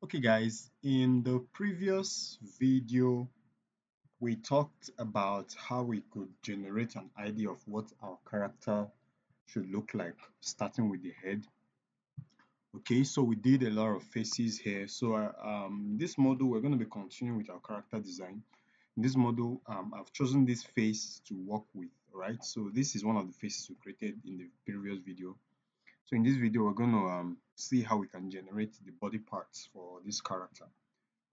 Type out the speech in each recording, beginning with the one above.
Okay, guys, in the previous video, we talked about how we could generate an idea of what our character should look like, starting with the head. Okay, so we did a lot of faces here. So, this model, we're going to be continuing with our character design. In this model, I've chosen this face to work with, right? So, this is one of the faces we created in the previous video. So, in this video, we're going to see how we can generate the body parts for this character.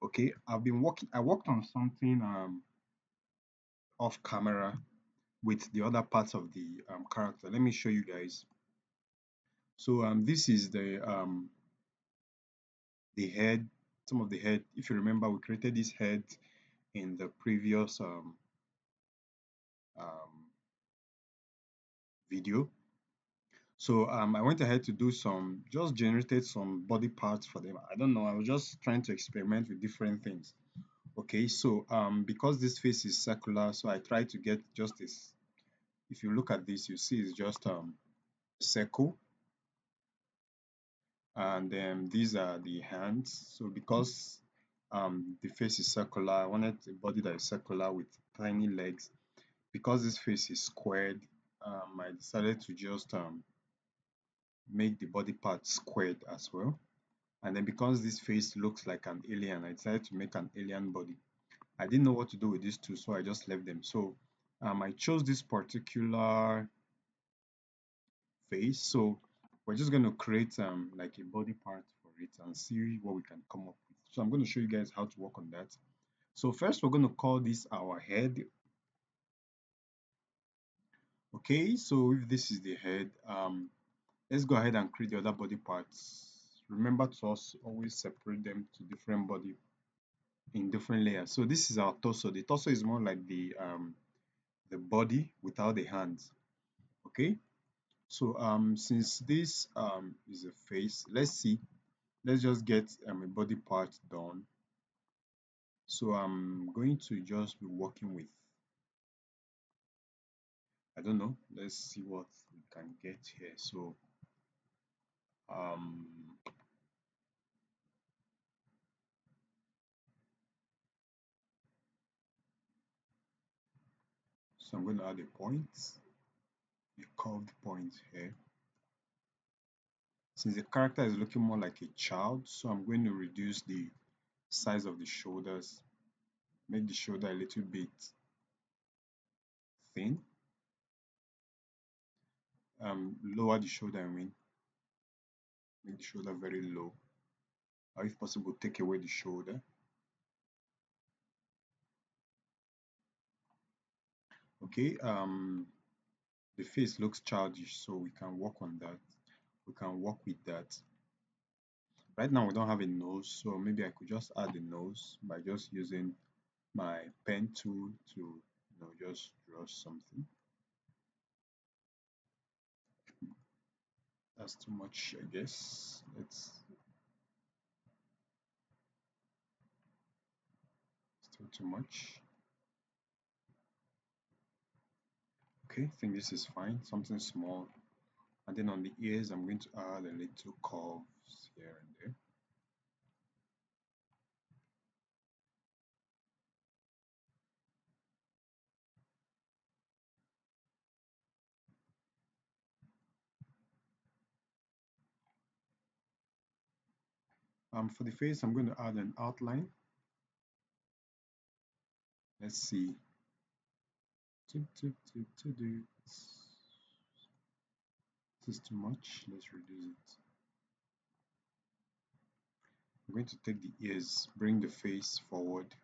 Okay, I worked on something off camera with the other parts of the character. Let me show you guys. So this is the head, some of the head. If you remember, we created this head in the previous um, video. So I went ahead to do just generated some body parts for them. I don't know, I was just trying to experiment with different things. Okay, so because this face is circular, so I tried to get just this. If you look at this, you see it's just circle, and then these are the hands. So because the face is circular, I wanted a body that is circular with tiny legs. Because this face is squared, I decided to just make the body part squared as well. And then because this face looks like an alien, I decided to make an alien body. I didn't know what to do with these two, so I just left them. So I chose this particular face. So we're just going to create like a body part for it and see what we can come up with. So I'm going to show you guys how to work on that. So first we're going to call this our head. Okay, so if this is the head, let's go ahead and create the other body parts. Remember to also always separate them to different body in different layers. So this is our torso. The torso is more like the body without the hands. Okay, so since this is a face, let's just get a body part done. So I'm going to just be working with, I don't know, let's see what we can get here. Um so I'm going to add a curved point here. Since the character is looking more like a child, so I'm going to reduce the size of the shoulders, make the shoulder a little bit thin, lower the shoulder, make the shoulder very low, or if possible take away the shoulder. Okay, the face looks childish, so we can work on that. We can work with that. Right now we don't have a nose, so maybe I could just add a nose by just using my pen tool to just draw something. That's too much, I guess. It's still too much. Okay, I think this is fine. Something small. And then on the ears, I'm going to add a little curves here and there. For the face, I'm going to add an outline. Let's see. This is too much. Let's reduce it. I'm going to take the ears, bring the face forward.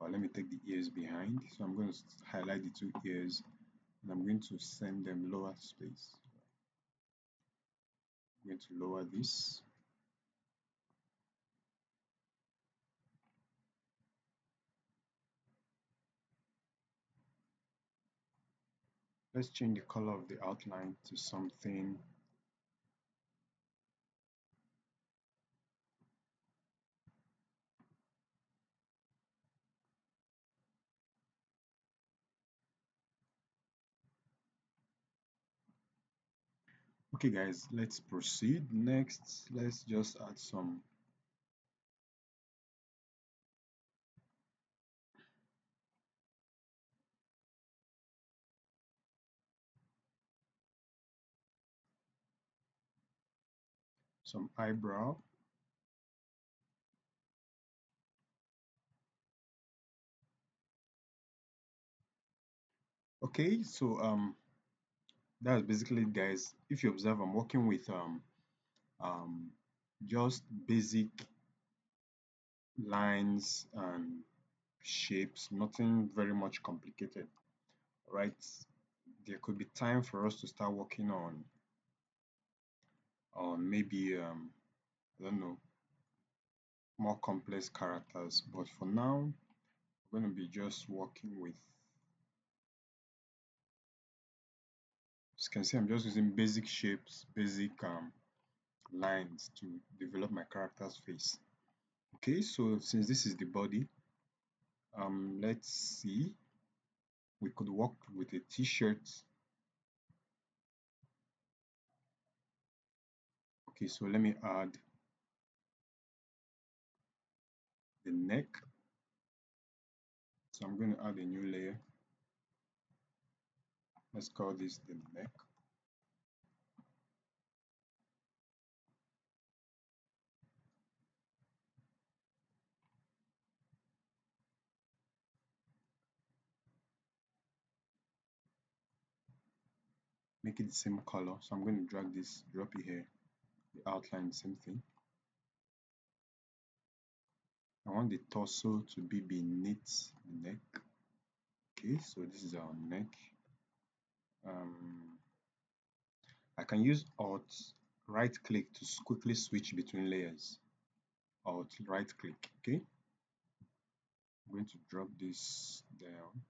Or let me take the ears behind. So I'm going to highlight the two ears and I'm going to send them lower space. I'm going to lower this. Let's change the color of the outline to something. Okay guys, let's proceed. Next, let's just add some some eyebrow. Okay, so that's basically it, guys. If you observe, I'm working with um just basic lines and shapes, nothing very much complicated, right? There could be time for us to start working on maybe I don't know, more complex characters, but for now we're going to be just working with, as you can see, I'm just using basic shapes, basic lines to develop my character's face. Okay, so since this is the body, let's see, we could work with a t-shirt. Okay, so let me add the neck. So I'm going to add a new layer. Let's call this the neck. Make it the same color. So I'm going to drag this, drop it here, the outline, the same thing. I want the torso to be beneath the neck. Okay, so this is our neck. Um, I can use Alt right click to quickly switch between layers. Alt right click. Okay, I'm going to drop this down,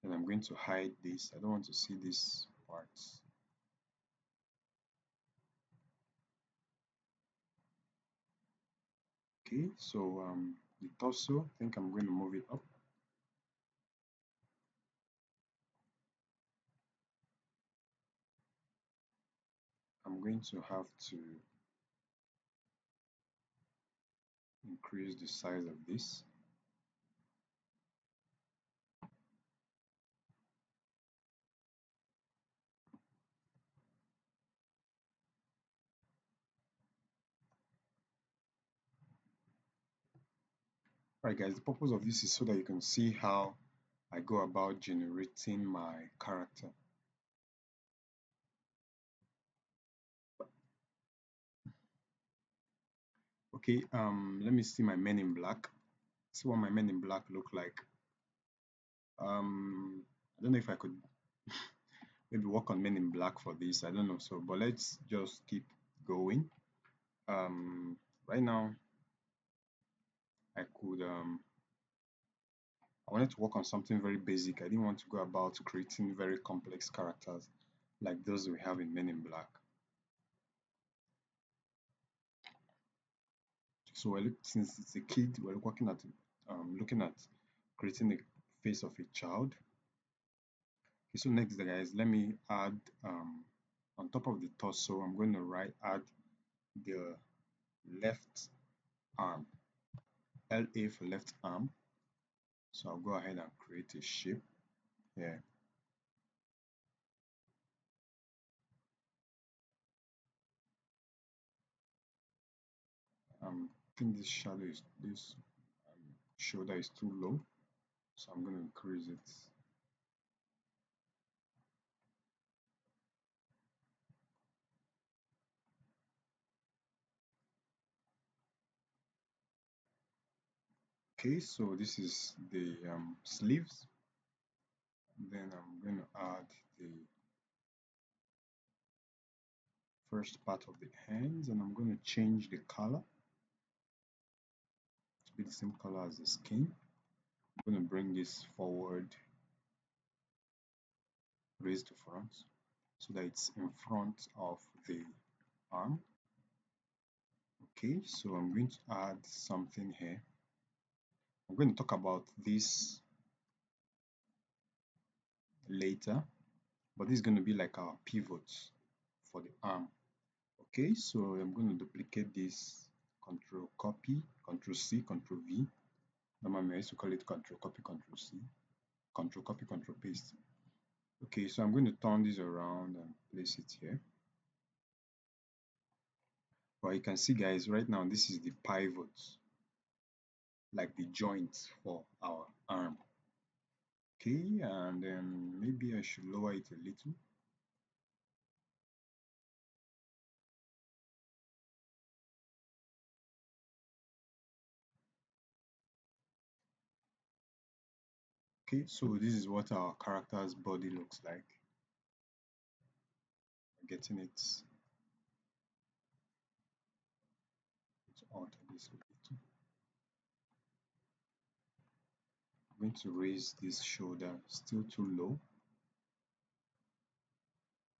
and I'm going to hide this. I don't want to see this parts. Okay, so the torso, I think I'm going to move it up. I'm going to have to increase the size of this. Right, guys, the purpose of this is so that you can see how I go about generating my character. Okay, let me see my men in black. See what my men in black look like. I don't know if I could maybe work on men in black for this. I don't know. So, but let's just keep going. Right now, I could I wanted to work on something very basic. I didn't want to go about creating very complex characters like those we have in Men in Black. So since it's a kid, we're working at looking at creating a face of a child. Okay, so next, guys, let me add on top of the torso. I'm going to add the left arm, LA for left arm. So I'll go ahead and create a shape here. I think this shoulder is too low, so I'm going to increase it. Okay, so this is the sleeves. Then I'm going to add the first part of the hands, and I'm going to change the color to be the same color as the skin. I'm going to bring this forward, raise to front, so that it's in front of the arm. Okay, so I'm going to add something here. I'm going to talk about this later, but this is going to be like our pivot for the arm. Okay, so I'm going to duplicate this, control copy, control C, control V. Normally I used to call it control copy, control C, control copy, control paste. Okay, so I'm going to turn this around and place it here. But you can see guys, right now this is the pivot, like the joint for our arm. Okay, and then maybe I should lower it a little. Okay, so this is what our character's body looks like. Getting it to alter this a little. I'm going to raise this shoulder still too low,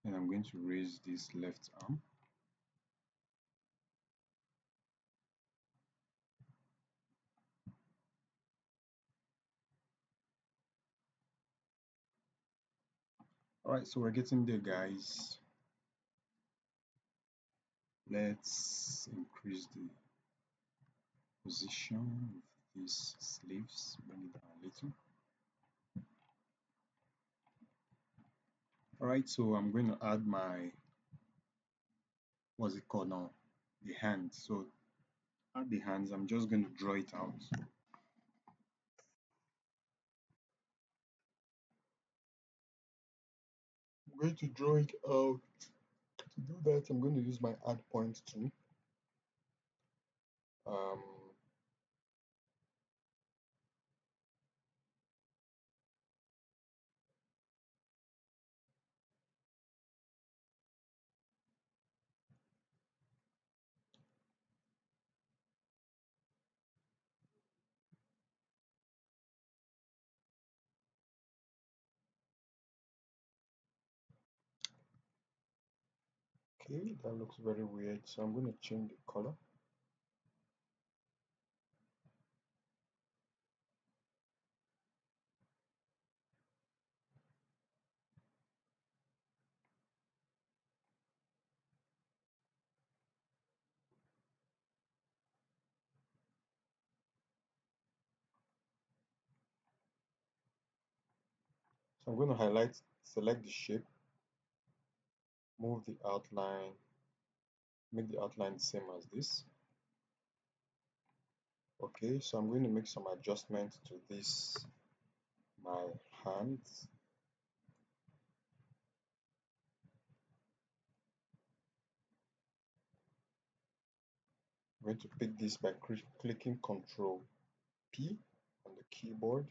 and I'm going to raise this left arm. Alright, so we're getting there guys. Let's increase the position of these sleeves, bring it down a little. Alright, so I'm going to add my, what's it called now? The hands. So add the hands, I'm just going to draw it out. I'm going to draw it out. To do that, I'm going to use my add point tool. Um, okay, that looks very weird, so I'm going to change the color. So I'm going to highlight, select the shape, move the outline, make the outline the same as this. Okay, so I'm going to make some adjustments to this, my hands. I'm going to pick this by clicking Control P on the keyboard.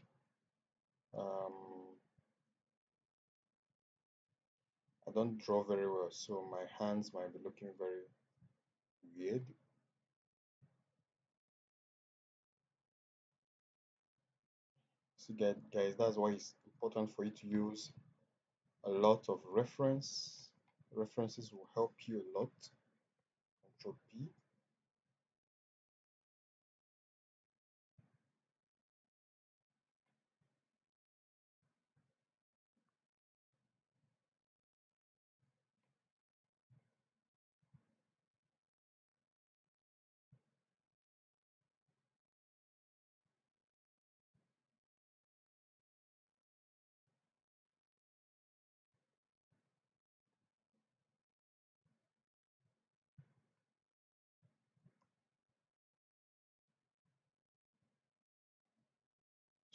I don't draw very well, so my hands might be looking very weird. So guys, that's why it's important for you to use a lot of reference. References will help you a lot. Control P.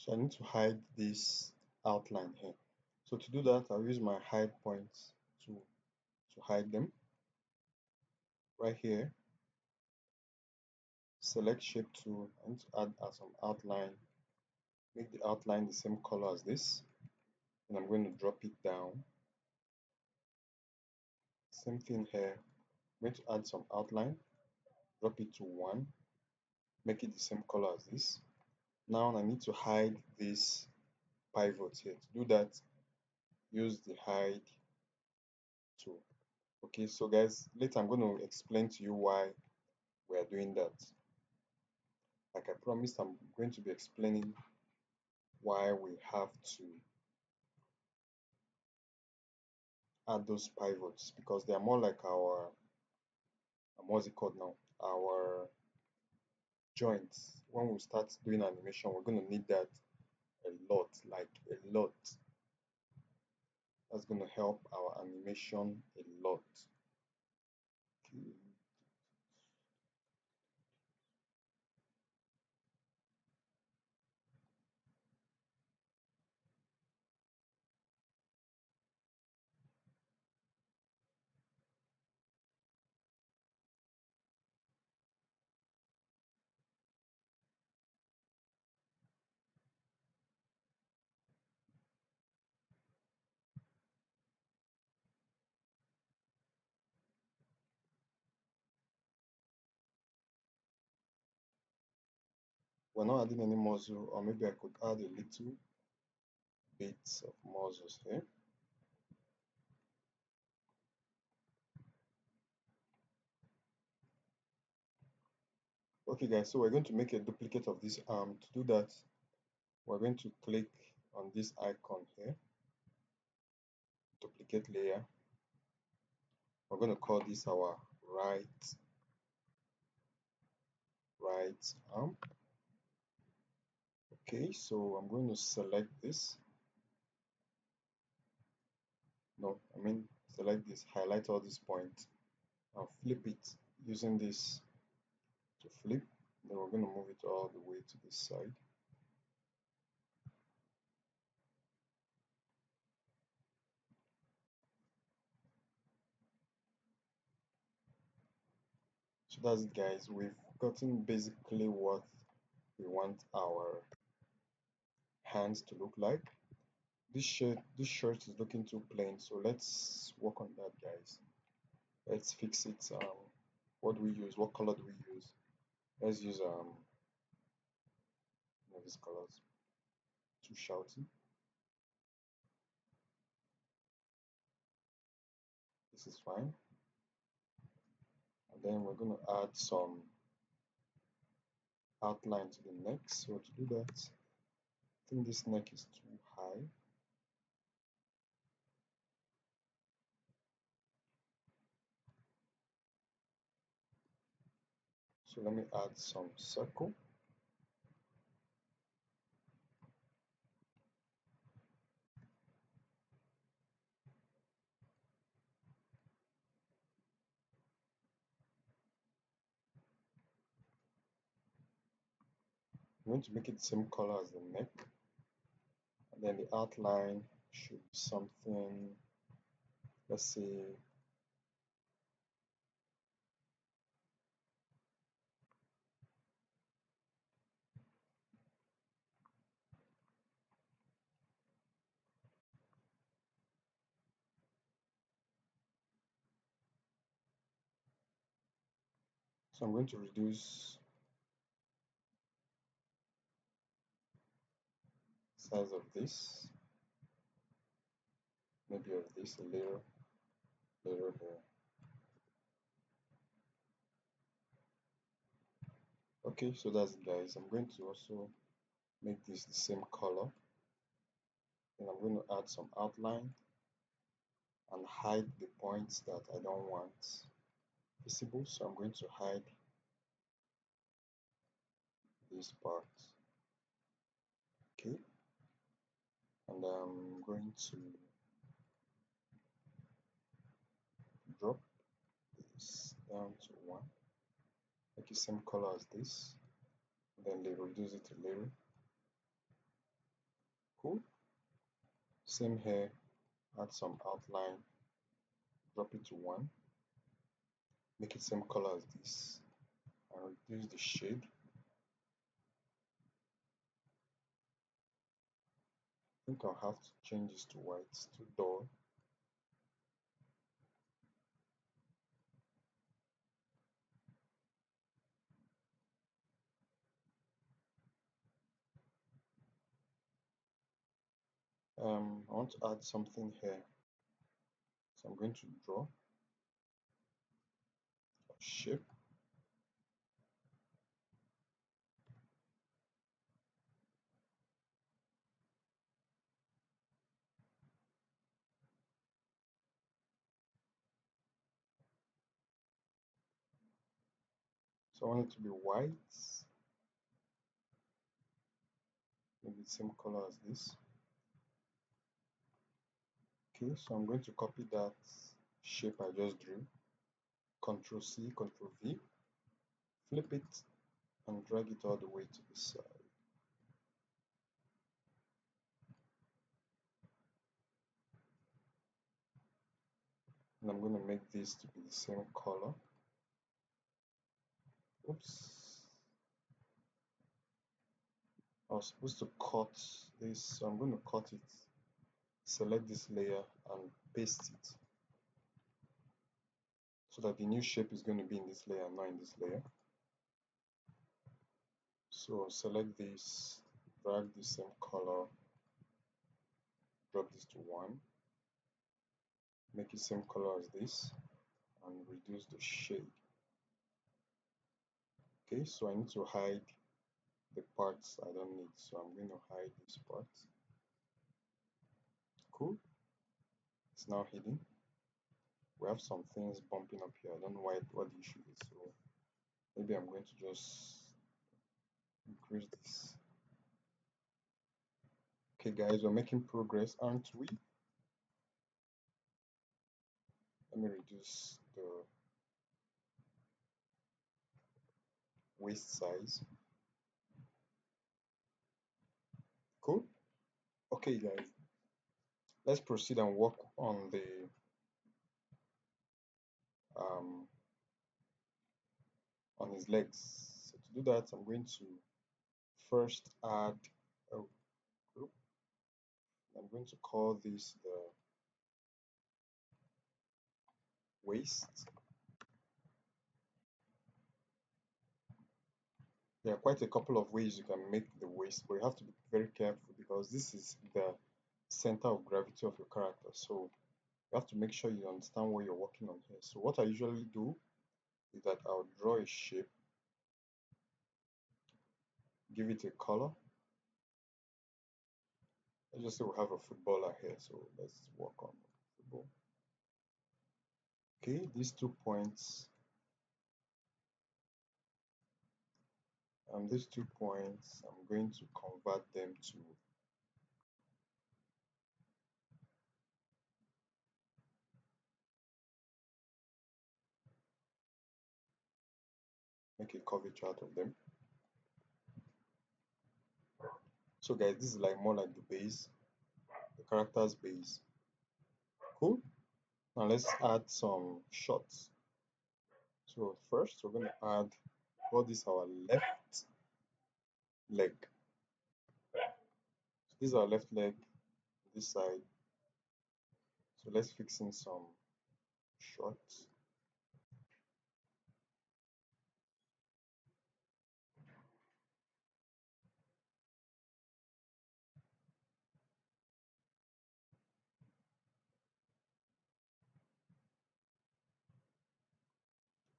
So I need to hide this outline here. So to do that, I'll use my hide points to hide them. Right here, select shape tool, I need to add some outline, make the outline the same color as this, and I'm going to drop it down. Same thing here, I'm going to add some outline, drop it to 1, make it the same color as this. Now I need to hide this pivot here. To do that, use the hide tool. Okay, so guys, later I'm going to explain to you why we are doing that. Like I promised, I'm going to be explaining why we have to add those pivots, because they are more like our what's it called now, our joints. When we start doing animation, we're going to need that a lot, like a lot. That's going to help our animation a lot. Okay. we're not adding any muzzle, or maybe I could add a little bit of muzzles here. Okay guys, so we're going to make a duplicate of this arm. To do that, we're going to click on this icon here, duplicate layer. We're going to call this our right arm. Okay, so I'm going to select this. No, I mean select this, highlight all these points, and flip it using this to flip. Then we're going to move it all the way to this side. So that's it guys, we've gotten basically what we want our hands to look like. This shirt is looking too plain, so let's work on that guys. Let's fix it. What do we use? What color do we use? Let's use these colors. Too shouty. This is fine. And then we're going to add some outline to the neck. So to do that, I think this neck is too high. So let me add some circle. I'm going to make it the same color as the neck. And then the outline should be something, let's say, so I'm going to reduce size of this, maybe of this a little here. Okay, so that's it guys. I'm going to also make this the same color, and I'm going to add some outline and hide the points that I don't want visible. So I'm going to hide this part. Okay, and I'm going to drop this down to 1, make the same color as this, then they reduce it a little. Cool. Same here, add some outline, drop it to 1, make it same color as this, and reduce the shade. I think I'll have to change this to white, it's too dull. I want to add something here, so I'm going to draw a shape. So I want it to be white, maybe the same color as this. Okay, so I'm going to copy that shape I just drew, Ctrl C, Ctrl V, flip it, and drag it all the way to the side. And I'm going to make this to be the same color. Oops. I was supposed to cut this, so I'm going to cut it. Select this layer and paste it, so that the new shape is going to be in this layer, not in this layer. So select this, drag the same color, drop this to 1, make it same color as this, and reduce the shade. Okay, so I need to hide the parts I don't need, so I'm going to hide this part. Cool, it's now hidden. We have some things bumping up here. I don't know what the issue is, so maybe I'm going to just increase this. Okay guys, we're making progress, aren't we? Let me reduce the waist size. Cool. Okay guys, let's proceed and work um, on his legs. So to do that, I'm going to first add a group. I'm going to call this the waist. There are quite a couple of ways you can make the waist, but you have to be very careful because this is the center of gravity of your character. So you have to make sure you understand what you're working on here. So what I usually do is that I'll draw a shape, give it a color. Let's just say we have a footballer here, so let's work on football. Okay, these 2 points, these 2 points, I'm going to convert them to make a curvature out of them. So guys, this is like more like the base, the character's base. Cool. Now let's add some shots. So first we're going to add, call this our left leg. So this is our left leg, this side. So let's fix in some shots.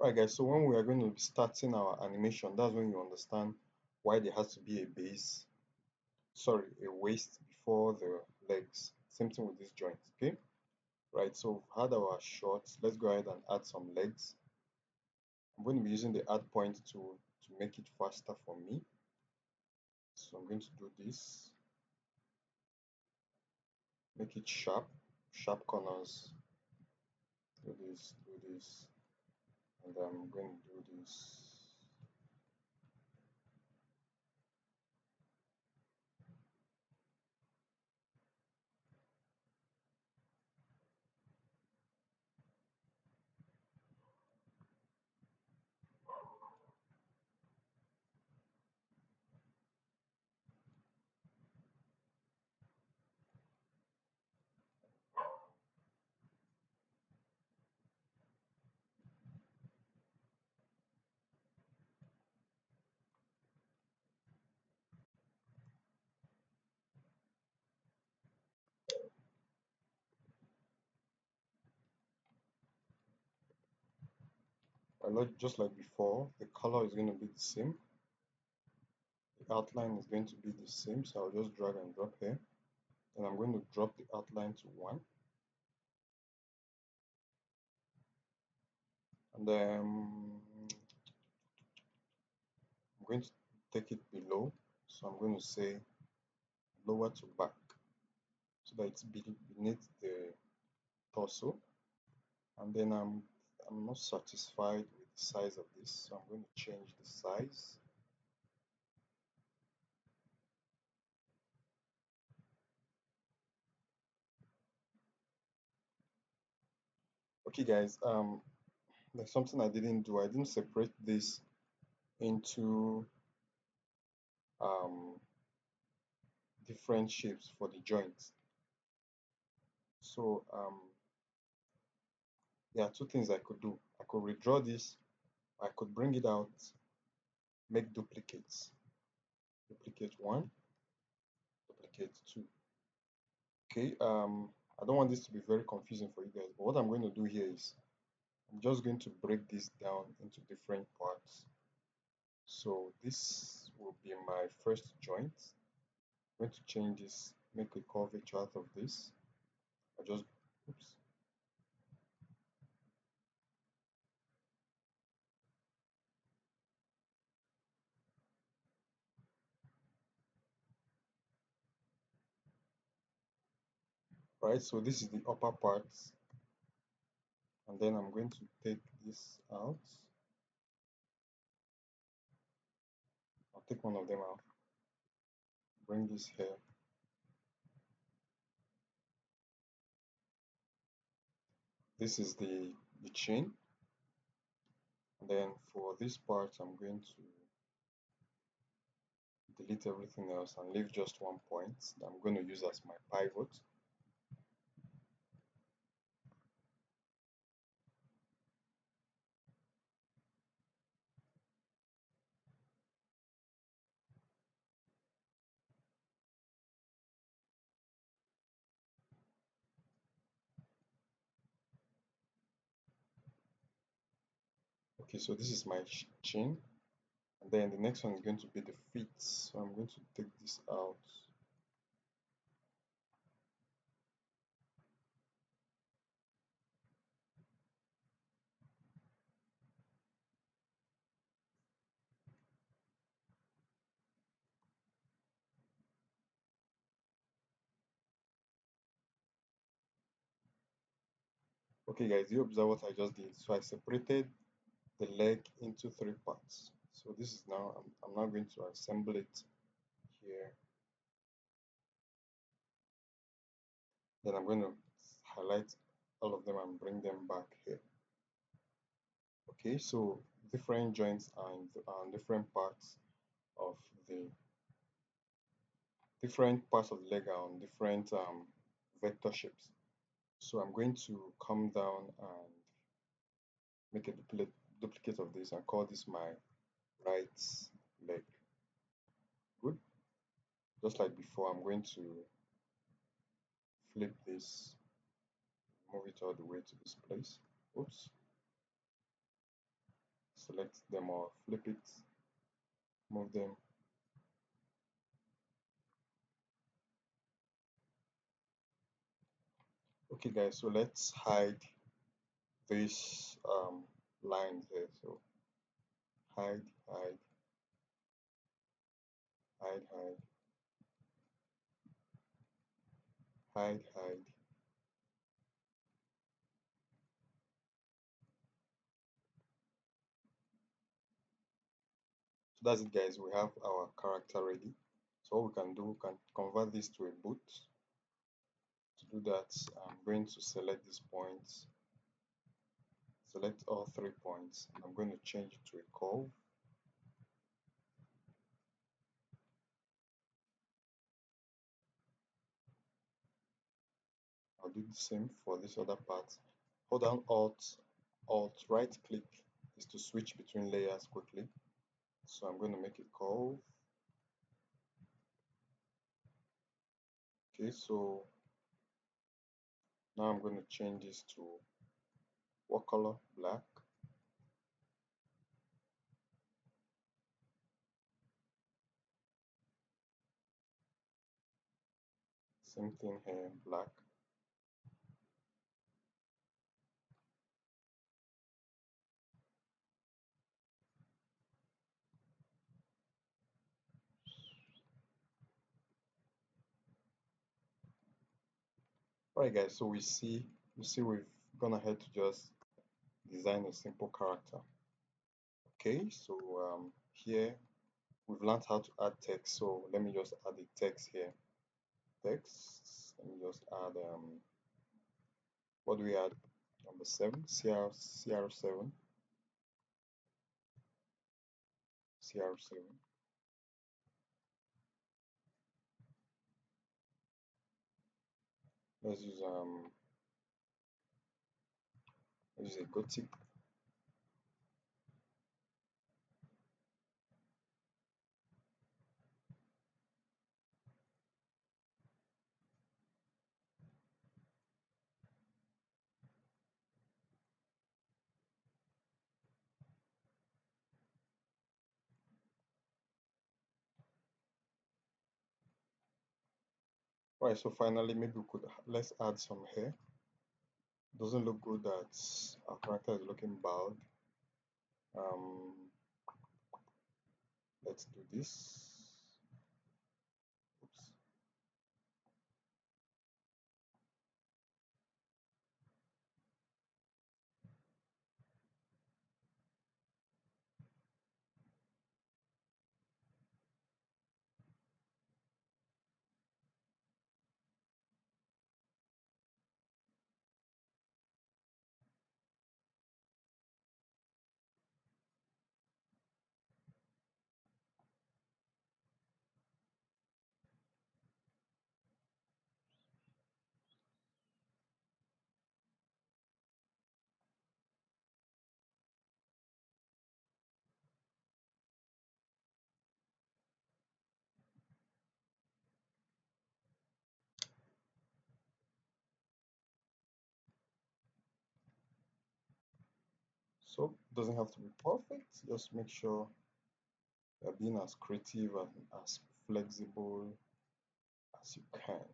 Right guys, so when we are going to be starting our animation, that's when you understand why there has to be a base, sorry, a waist before the legs. Same thing with this joint, okay? Right, so we've had our shots. Let's go ahead and add some legs. I'm going to be using the add point tool to make it faster for me. So I'm going to do this, make it sharp, sharp corners, do this, and I'm going to do this. Just like before, the color is going to be the same. The outline is going to be the same, so I'll just drag and drop here. And I'm going to drop the outline to 1. And then I'm going to take it below. So I'm going to say lower to back so that it's beneath the torso. And then I'm not satisfied with the size of this, so I'm going to change the size. Okay guys, there's something I didn't do. I didn't separate this into um, different shapes for the joints. So there are 2 things I could do. I could redraw this, I could bring it out, make duplicates. duplicate 1, duplicate 2. Okay, I don't want this to be very confusing for you guys, but what I'm going to do here is I'm just going to break this down into different parts. So this will be my first joint. I'm going to change this, make a curvature out of this. I just, oops. Right, so this is the upper part, and then I'm going to take this out. I'll take one of them out, bring this here. This is the chain, and then for this part I'm going to delete everything else and leave just one point that I'm going to use as my pivot. Okay, so this is my chain, and then the next one is going to be the feet. So I'm going to take this out. Okay guys, you observe what I just did. So I separated the leg into three parts. So this is now, I'm now going to assemble it here. Then I'm going to highlight all of them and bring them back here. Okay, so different joints and different parts of the the leg are on different vector shapes. So I'm going to come down and make a duplicate of this and call this my right leg. Good. Just like before, I'm going to flip this, move it all the way to this place. Oops. Select them or flip it, move them. Okay guys, so let's hide this lines here. So hide, hide, hide, hide, hide, hide. So that's it guys, we have our character ready. So what we can do, we can convert this to a boot. To do that, I'm going to select these points, select all 3 points, and I'm going to change it to a curve. I'll do the same for this other part. Hold down Alt, right click is to switch between layers quickly. So I'm going to make a curve. Okay, so now I'm going to change this to what color? Black. Same thing here, black. Alright guys, so you see we've gone ahead to just design a simple character. Okay, so here we've learned how to add text. So let me just add the text here. Text. Let me just add what do we add? Number 7, CR7, CR7. Let's use a gothic. Right, so finally, maybe we could let's add some hair. Doesn't look good that our character is looking bald. Um, let's do this. Oops. So doesn't have to be perfect. Just make sure you're being as creative and as flexible as you can.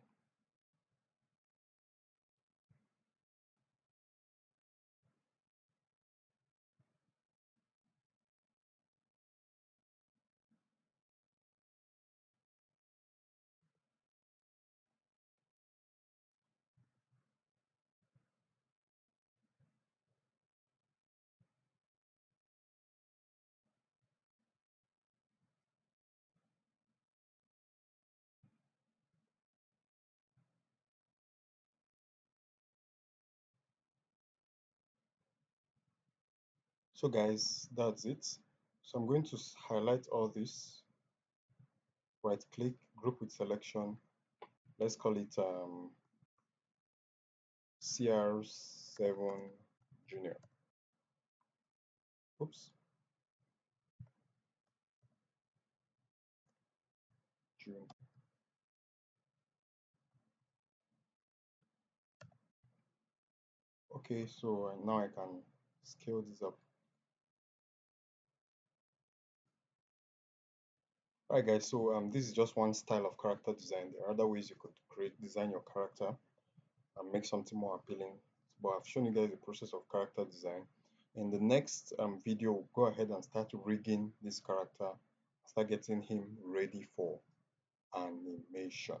So guys, that's it. So I'm going to highlight all this, right click, group with selection. Let's call it CR7 Junior. Oops, June. Okay, so now I can scale this up. Alright guys, so this is just one style of character design. There are other ways you could design your character and make something more appealing. But I've shown you guys the process of character design. In the next video, go ahead and start rigging this character, start getting him ready for animation.